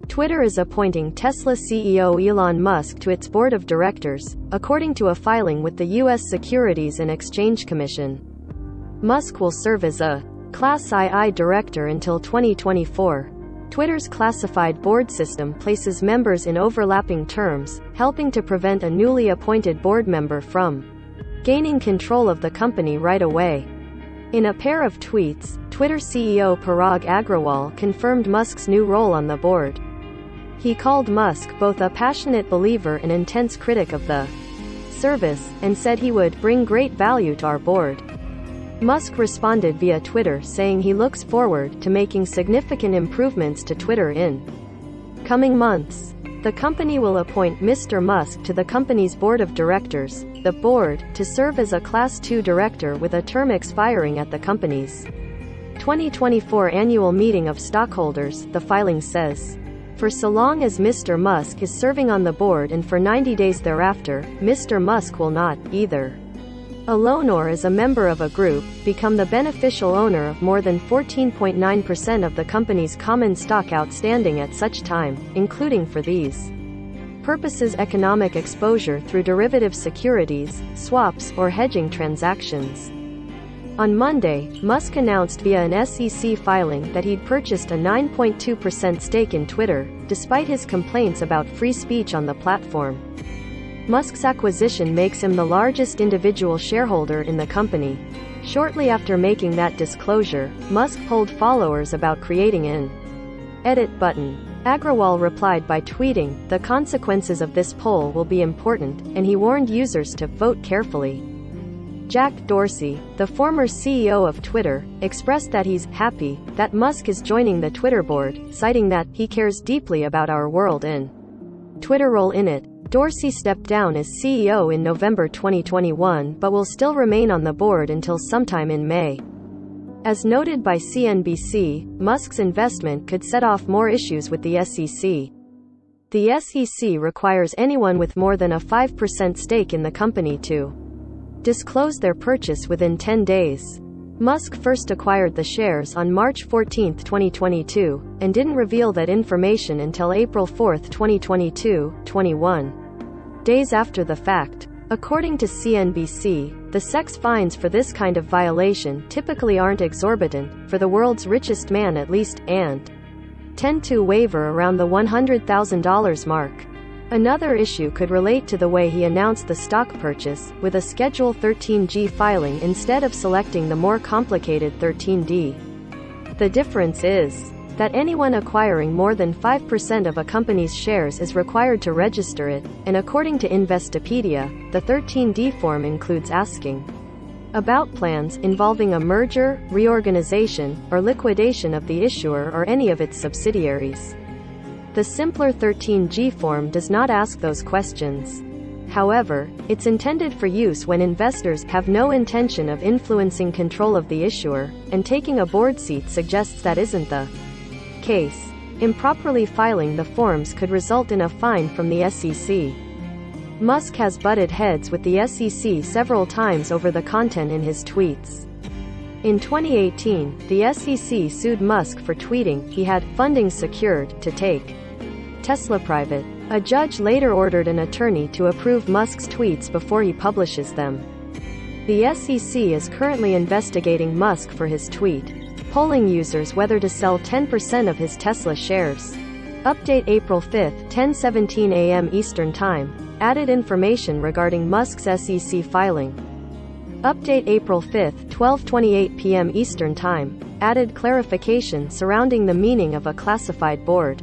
Twitter is appointing Tesla CEO Elon Musk to its board of directors, according to a filing with the U.S. Securities and Exchange Commission. Musk will serve as a Class II director until 2024. Twitter's classified board system places members in overlapping terms, helping to prevent a newly appointed board member from gaining control of the company right away. In a pair of tweets, Twitter CEO Parag Agrawal confirmed Musk's new role on the board. He called Musk both a passionate believer and intense critic of the service, and said he would bring great value to our board. Musk responded via Twitter saying he looks forward to making significant improvements to Twitter in coming months. The company will appoint Mr. Musk to the company's board of directors, the board, to serve as a Class II director with a term expiring at the company's 2024 annual meeting of stockholders, the filing says. For so long as Mr. Musk is serving on the board and for 90 days thereafter, Mr. Musk will not, either alone or as a member of a group, become the beneficial owner of more than 14.9% of the company's common stock outstanding at such time, including for these purposes economic exposure through derivative securities, swaps, or hedging transactions. On Monday, Musk announced via an SEC filing that he'd purchased a 9.2% stake in Twitter, despite his complaints about free speech on the platform. Musk's acquisition makes him the largest individual shareholder in the company. Shortly after making that disclosure, Musk polled followers about creating an edit button. Agrawal replied by tweeting, "The consequences of this poll will be important," and he warned users to vote carefully. Jack Dorsey, the former CEO of Twitter, expressed that he's happy that Musk is joining the Twitter board, citing that he cares deeply about our world and Twitter role in it. Dorsey stepped down as CEO in November 2021 but will still remain on the board until sometime in May. As noted by CNBC, Musk's investment could set off more issues with the SEC. The SEC requires anyone with more than a 5% stake in the company to disclose their purchase within 10 days. Musk first acquired the shares on March 14, 2022, and didn't reveal that information until April 4, 2022, 21 days after the fact. According to CNBC, the SEC's fines for this kind of violation typically aren't exorbitant, for the world's richest man at least, and tend to waver around the $100,000 mark. Another issue could relate to the way he announced the stock purchase, with a Schedule 13G filing instead of selecting the more complicated 13D. The difference is that anyone acquiring more than 5% of a company's shares is required to register it, and according to Investopedia, the 13D form includes asking about plans involving a merger, reorganization, or liquidation of the issuer or any of its subsidiaries. The simpler 13G form does not ask those questions. However, it's intended for use when investors have no intention of influencing control of the issuer, and taking a board seat suggests that isn't the case. Improperly filing the forms could result in a fine from the SEC. Musk has butted heads with the SEC several times over the content in his tweets. In 2018, the SEC sued Musk for tweeting he had funding secured to take Tesla private. A judge later ordered an attorney to approve Musk's tweets before he publishes them. The SEC is currently investigating Musk for his tweet, polling users whether to sell 10% of his Tesla shares. Update April 5, 10:17 a.m. Eastern Time. Added information regarding Musk's SEC filing. Update April 5, 12:28 p.m. Eastern Time. Added clarification surrounding the meaning of a classified board.